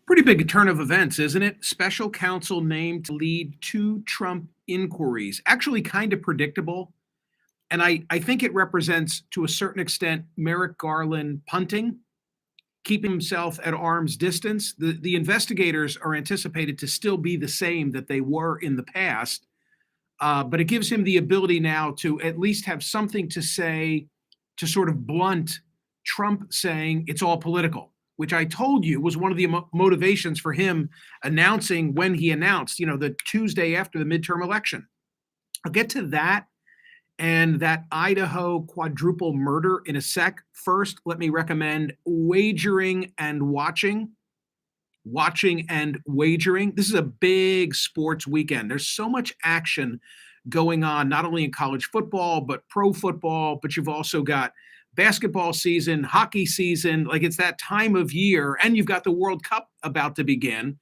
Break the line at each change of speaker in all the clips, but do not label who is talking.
Pretty big turn of events, isn't it? Special counsel named to lead two Trump inquiries. Actually, kind of predictable. And I think it represents, to a certain extent, Merrick Garland punting, keeping himself at arm's distance. The investigators are anticipated to still be the same that they were in the past, but it gives him the ability now to at least have something to say to sort of blunt Trump saying it's all political, which I told you was one of the motivations for him announcing when he announced, the Tuesday after the midterm election. I'll get to that and that Idaho quadruple murder in a sec. First, let me recommend wagering and watching. Watching and wagering. This is a big sports weekend. There's so much action going on, not only in college football, but pro football, but you've also got basketball season, hockey season. Like, it's that time of year, and you've got the World Cup about to begin,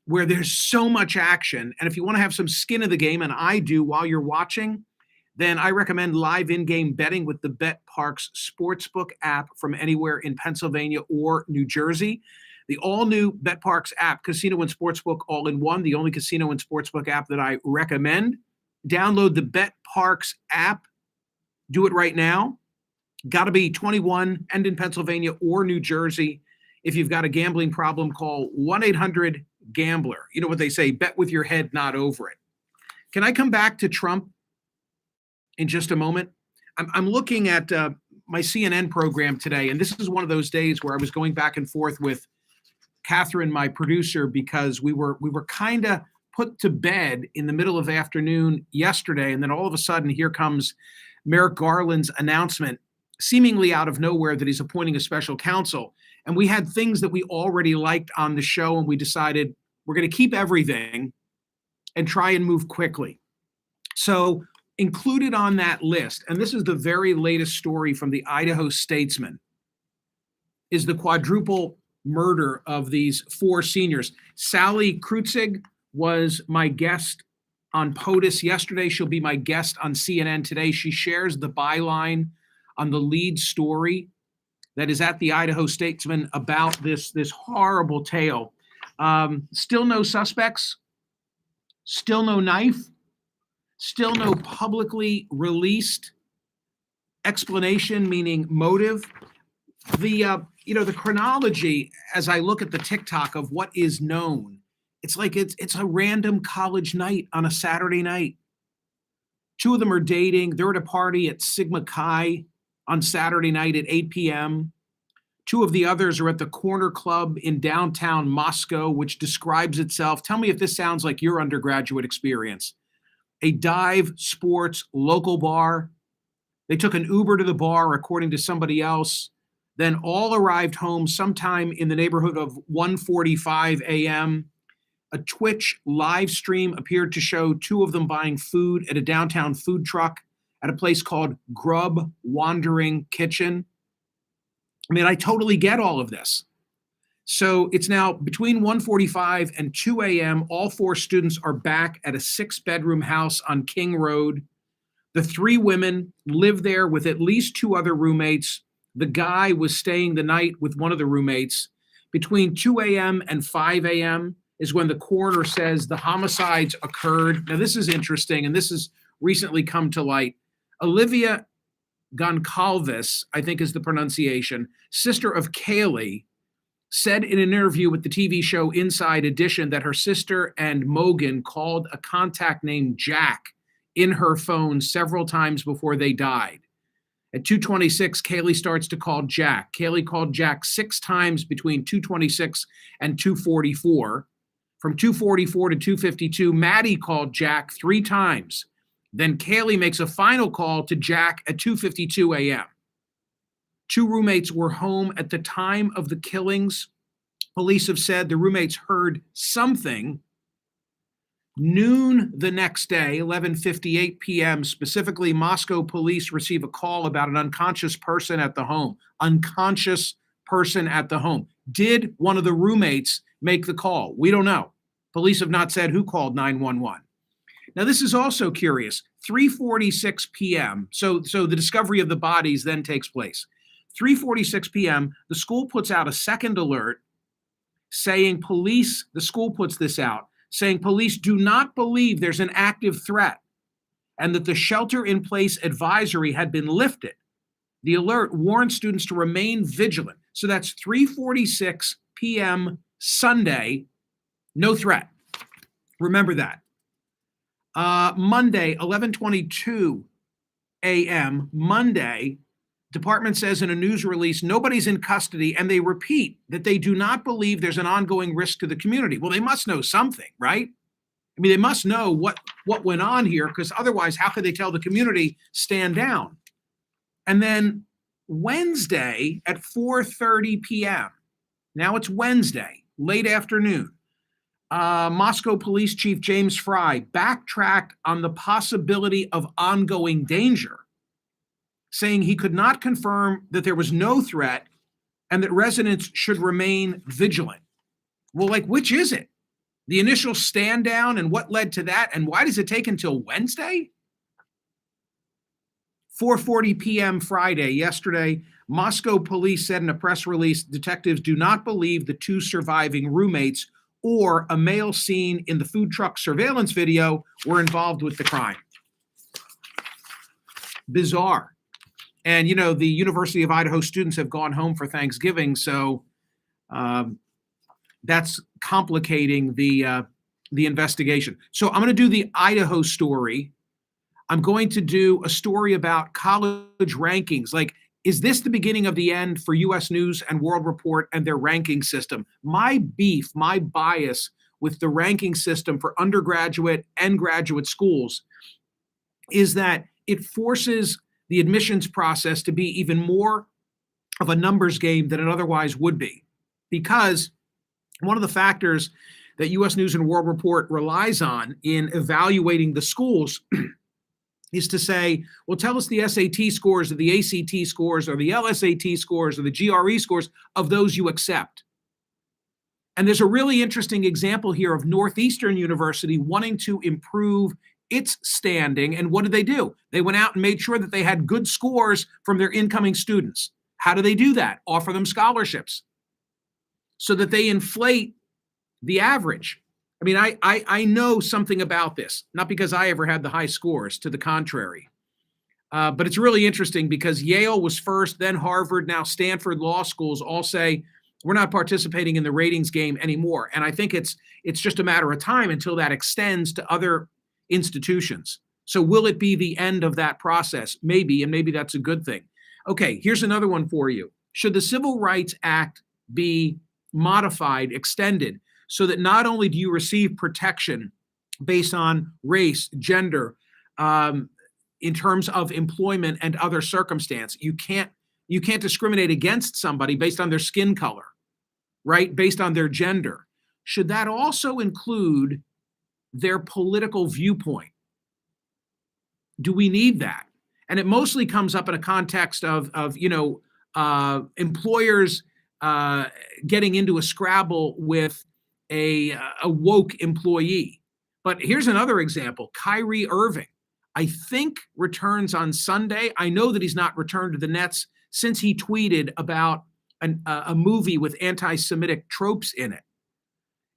where there's so much action. And if you want to have some skin in the game, and I do while you're watching, then I recommend live in-game betting with the BetParx Sportsbook app from anywhere in Pennsylvania or New Jersey. The all-new BetParx app, casino and sportsbook all in one, the only casino and sportsbook app that I recommend. Download the BetParx app. Do it right now. Got to be 21 and in Pennsylvania or New Jersey. If you've got a gambling problem, call 1-800-GAMBLER. You know what they say, bet with your head, not over it. Can I come back to Trump in just a moment? I'm looking at my CNN program today, and this is one of those days where I was going back and forth with Catherine, my producer, because we were kind of put to bed in the middle of the afternoon yesterday, and then all of a sudden here comes Merrick Garland's announcement, seemingly out of nowhere, that he's appointing a special counsel. And we had things that we already liked on the show, and we decided we're going to keep everything and try and move quickly. So included on that list, and this is the very latest story from the Idaho Statesman, is the quadruple murder of these four seniors. Sally Krutzig was my guest on POTUS yesterday. She'll be my guest on CNN today. She shares the byline on the lead story that is at the Idaho Statesman about this horrible tale. Still no suspects, still no knife, still no publicly released explanation, meaning motive. The chronology, as I look at the TikTok of what is known, it's like it's a random college night on a Saturday night. Two of them are dating. They're at a party at Sigma Chi on Saturday night at 8 p.m. Two of the others are at the Corner Club in downtown Moscow, which describes itself. Tell me if this sounds like your undergraduate experience. A dive sports local bar. They took an Uber to the bar, according to somebody else, then all arrived home sometime in the neighborhood of 1:45 a.m. A Twitch live stream appeared to show two of them buying food at a downtown food truck at a place called Grub Wandering Kitchen. I mean, I totally get all of this. So it's now between 1:45 and 2 a.m. All four students are back at a 6-bedroom house on King Road. The three women live there with at least two other roommates. The guy was staying the night with one of the roommates. Between 2 a.m. and 5 a.m. is when the coroner says the homicides occurred. Now, this is interesting, and this has recently come to light. Olivia Goncalves, I think is the pronunciation, sister of Kaylee, said in an interview with the TV show Inside Edition that her sister and Mogan called a contact named Jack in her phone several times before they died. At 2:26, Kaylee starts to call Jack. Kaylee called Jack 6 times between 2:26 and 2:44. From 2:44 to 2:52, Maddie called Jack 3 times. Then Kaylee makes a final call to Jack at 2:52 a.m. Two roommates were home at the time of the killings. Police have said the roommates heard something. Noon the next day, 11:58 p.m., specifically, Moscow police receive a call about an unconscious person at the home. Unconscious person at the home. Did one of the roommates make the call? We don't know. Police have not said who called 911. Now, this is also curious. 3:46 p.m., so the discovery of the bodies then takes place. 3:46 p.m., the school puts out a second alert saying the school puts this out, saying police do not believe there's an active threat and that the shelter-in-place advisory had been lifted. The alert warned students to remain vigilant. So that's 3:46 p.m. Sunday, no threat. Remember that. Monday, 11:22 a.m., Monday, department says in a news release, nobody's in custody, and they repeat that they do not believe there's an ongoing risk to the community. Well, they must know something, right? I mean, they must know what went on here, because otherwise, how could they tell the community stand down? And then Wednesday at 4:30 p.m., now it's Wednesday, late afternoon, Moscow Police Chief James Fry backtracked on the possibility of ongoing danger, saying he could not confirm that there was no threat and that residents should remain vigilant. Well, like, which is it? The initial stand down and what led to that? And why does it take until Wednesday? 4:40 p.m. Friday, yesterday, Moscow police said in a press release, detectives do not believe the two surviving roommates or a male seen in the food truck surveillance video were involved with the crime. Bizarre. And, you know, the University of Idaho students have gone home for Thanksgiving, so that's complicating the investigation. So I'm going to do the Idaho story. I'm going to do a story about college rankings. Like, is this the beginning of the end for U.S. News and World Report and their ranking system? My beef, my bias with the ranking system for undergraduate and graduate schools is that it forces the admissions process to be even more of a numbers game than it otherwise would be. Because one of the factors that U.S. News and World Report relies on in evaluating the schools is to say, well, tell us the SAT scores or the ACT scores or the LSAT scores or the GRE scores of those you accept. And there's a really interesting example here of Northeastern University wanting to improve its standing. And what did they do? They went out and made sure that they had good scores from their incoming students. How do they do that? Offer them scholarships so that they inflate the average. I mean, I know something about this, not because I ever had the high scores, to the contrary. But it's really interesting because Yale was first, then Harvard, now Stanford law schools all say, we're not participating in the ratings game anymore. And I think it's just a matter of time until that extends to other institutions. So will it be the end of that process? Maybe, and maybe that's a good thing. Okay, here's another one for you. Should the Civil Rights Act be modified, extended, so that not only do you receive protection based on race, gender, in terms of employment and other circumstance, you can't discriminate against somebody based on their skin color, right? Based on their gender. Should that also include their political viewpoint? Do we need that? And it mostly comes up in a context of employers getting into a scrabble with a woke employee. But here's another example. Kyrie Irving, I think, returns on Sunday. I know that he's not returned to the Nets since he tweeted about a movie with anti-Semitic tropes in it.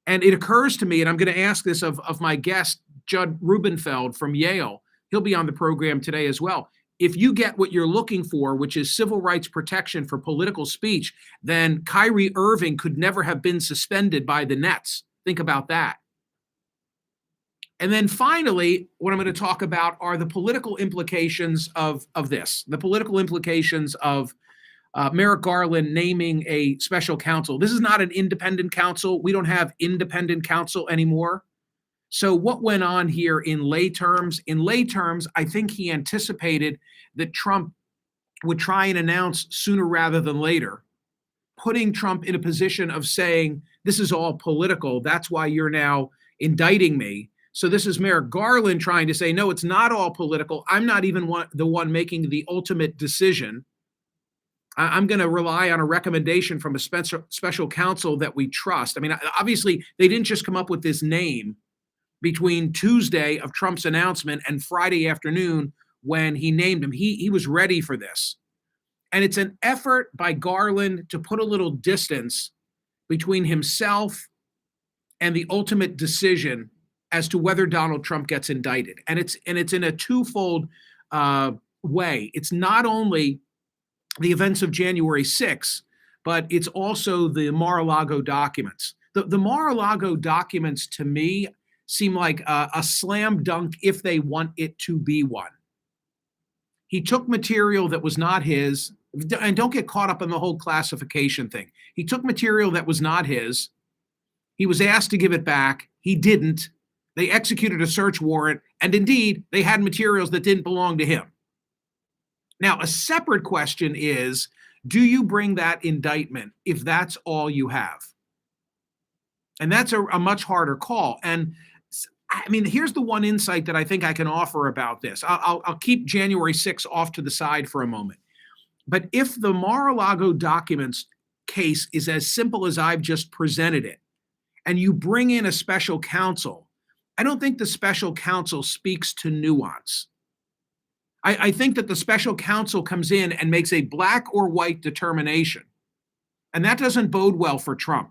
And it occurs to me, and I'm going to ask this of my guest, Judd Rubenfeld from Yale. He'll be on the program today as well. If you get what you're looking for, which is civil rights protection for political speech, then Kyrie Irving could never have been suspended by the Nets. Think about that. And then finally, what I'm going to talk about are the political implications of this, the political implications of Merrick Garland naming a special counsel. This is not an independent counsel. We don't have independent counsel anymore. So what went on here in lay terms? In lay terms, I think he anticipated that Trump would try and announce sooner rather than later, putting Trump in a position of saying, this is all political. That's why you're now indicting me. So this is Merrick Garland trying to say, no, it's not all political. I'm not even the one making the ultimate decision. I'm going to rely on a recommendation from a special counsel that we trust. I mean, obviously, they didn't just come up with this name between Tuesday of Trump's announcement and Friday afternoon when he named him. He was ready for this. And it's an effort by Garland to put a little distance between himself and the ultimate decision as to whether Donald Trump gets indicted. And it's in a twofold way. It's not only the events of January 6th, but it's also the Mar-a-Lago documents. The Mar-a-Lago documents, to me, seem like a slam dunk if they want it to be one. He took material that was not his, and don't get caught up in the whole classification thing. He took material that was not his. He was asked to give it back. He didn't. They executed a search warrant, and indeed, they had materials that didn't belong to him. Now, a separate question is, do you bring that indictment if that's all you have? And that's a much harder call. And I mean, here's the one insight that I think I can offer about this. I'll keep January 6th off to the side for a moment. But if the Mar-a-Lago documents case is as simple as I've just presented it, and you bring in a special counsel, I don't think the special counsel speaks to nuance. I think that the special counsel comes in and makes a black or white determination. And that doesn't bode well for Trump.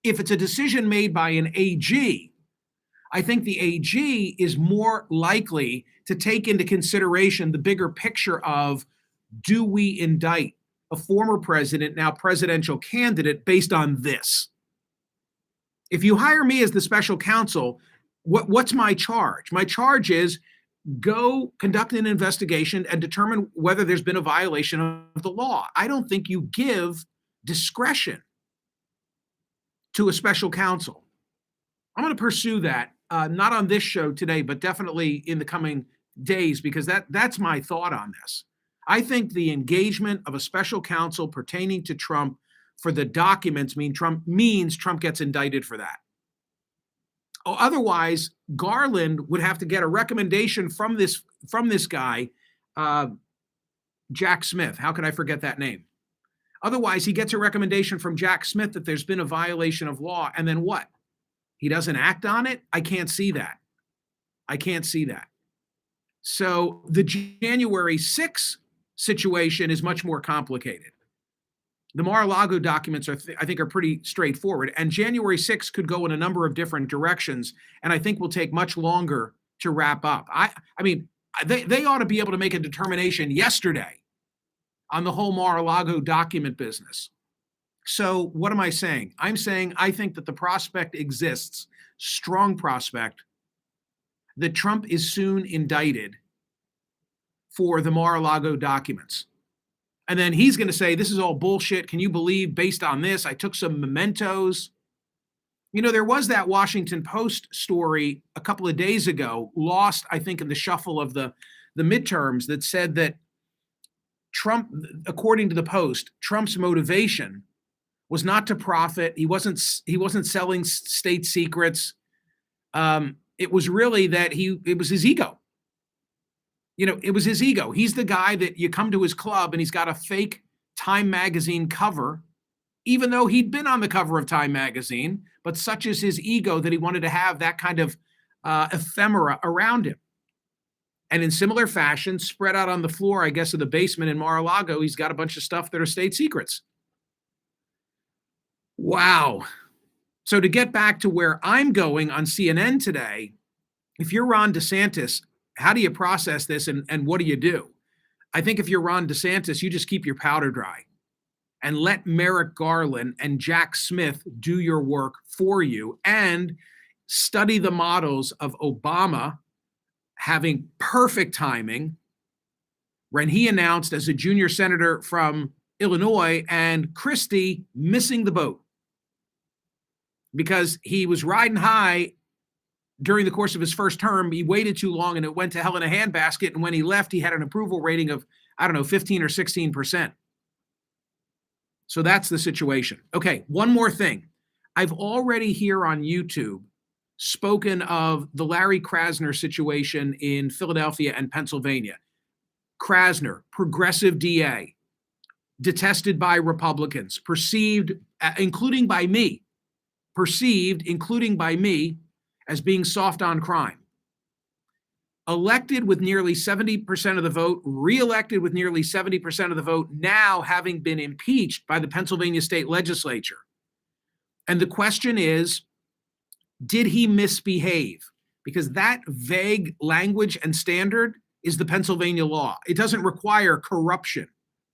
If it's a decision made by an AG, I think the AG is more likely to take into consideration the bigger picture of, do we indict a former president, now presidential candidate, based on this? If you hire me as the special counsel, what's my charge? My charge is go conduct an investigation and determine whether there's been a violation of the law. I don't think you give discretion to a special counsel. I'm going to pursue that, not on this show today, but definitely in the coming days, because that's my thought on this. I think the engagement of a special counsel pertaining to Trump for the documents means Trump gets indicted for that. Otherwise, Garland would have to get a recommendation from this guy, Jack Smith. How could I forget that name? Otherwise, he gets a recommendation from Jack Smith that there's been a violation of law, and then what? He doesn't act on it? I can't see that. I can't see that. So the January 6th situation is much more complicated. The Mar-a-Lago documents I think are pretty straightforward, and January 6th could go in a number of different directions, and I think will take much longer to wrap up. I mean, they ought to be able to make a determination yesterday on the whole Mar-a-Lago document business. So what am I saying? I'm saying I think that the prospect exists, strong prospect, that Trump is soon indicted for the Mar-a-Lago documents. And then he's going to say, this is all bullshit. Can you believe, based on this, I took some mementos? You know, there was that Washington Post story a couple of days ago, lost, I think, in the shuffle of the midterms, that said that Trump, according to the Post, Trump's motivation was not to profit. He wasn't selling state secrets. It was really that it was his ego. You know, it was his ego. He's the guy that you come to his club and he's got a fake Time magazine cover, even though he'd been on the cover of Time magazine, but such is his ego that he wanted to have that kind of ephemera around him. And in similar fashion, spread out on the floor, I guess, of the basement in Mar-a-Lago, he's got a bunch of stuff that are state secrets. Wow. So to get back to where I'm going on CNN today, if you're Ron DeSantis, how do you process this and what do you do? I think if you're Ron DeSantis, you just keep your powder dry and let Merrick Garland and Jack Smith do your work for you, and study the models of Obama having perfect timing when he announced as a junior senator from Illinois, and Christie missing the boat because he was riding high during the course of his first term. He waited too long and it went to hell in a handbasket. And when he left, he had an approval rating of, 15 or 16%. So that's the situation. Okay, one more thing. I've already here on YouTube spoken of the Larry Krasner situation in Philadelphia and Pennsylvania. Krasner, progressive DA, detested by Republicans, perceived, including by me, as being soft on crime. Elected with nearly 70% of the vote, reelected with nearly 70% of the vote, now having been impeached by the Pennsylvania state legislature. And the question is, did he misbehave? Because that vague language and standard is the Pennsylvania law. It doesn't require corruption,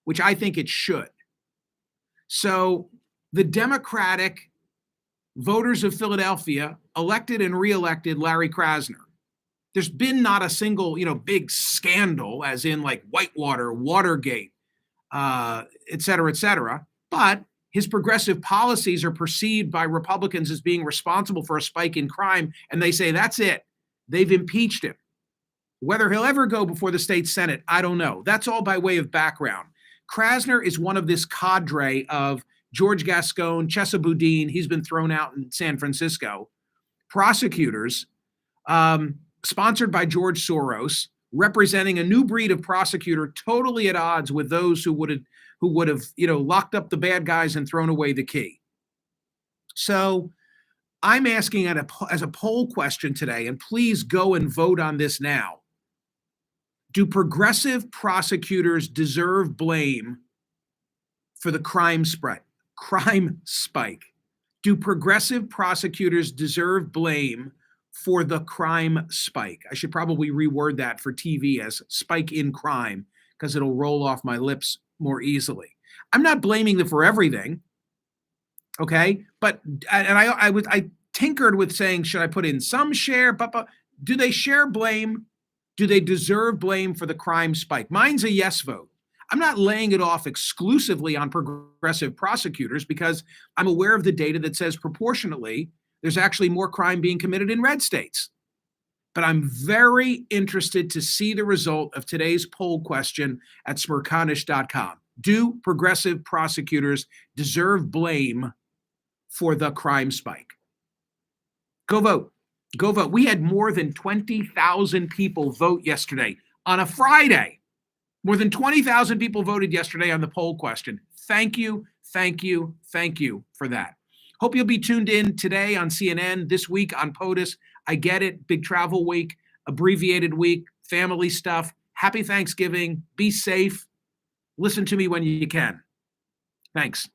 which I think it should. So the Democratic voters of Philadelphia elected and reelected Larry Krasner. There's been not a single, big scandal, as in like Whitewater, Watergate, et cetera, but his progressive policies are perceived by Republicans as being responsible for a spike in crime, and they say that's it. They've impeached him. Whether he'll ever go before the state Senate, I don't know. That's all by way of background. Krasner is one of this cadre of George Gascon, Chesa Boudin, he's been thrown out in San Francisco, prosecutors, sponsored by George Soros, representing a new breed of prosecutor totally at odds with those who would have locked up the bad guys and thrown away the key. So I'm asking as a poll question today, and please go and vote on this now. Do progressive prosecutors deserve blame for the crime spike? Do progressive prosecutors deserve blame for the crime spike? I should probably reword that for TV as spike in crime, because it'll roll off my lips more easily. I'm not blaming them for everything, okay? But I tinkered with saying, should I put in some share? But do they share blame? Do they deserve blame for the crime spike? Mine's a yes vote. I'm not laying it off exclusively on progressive prosecutors, because I'm aware of the data that says proportionately there's actually more crime being committed in red states. But I'm very interested to see the result of today's poll question at Smerconish.com. Do progressive prosecutors deserve blame for the crime spike? Go vote. Go vote. We had more than 20,000 people vote yesterday on a Friday. More than 20,000 people voted yesterday on the poll question. Thank you, thank you, thank you for that. Hope you'll be tuned in today on CNN, this week on POTUS. I get it, big travel week, abbreviated week, family stuff. Happy Thanksgiving. Be safe. Listen to me when you can. Thanks.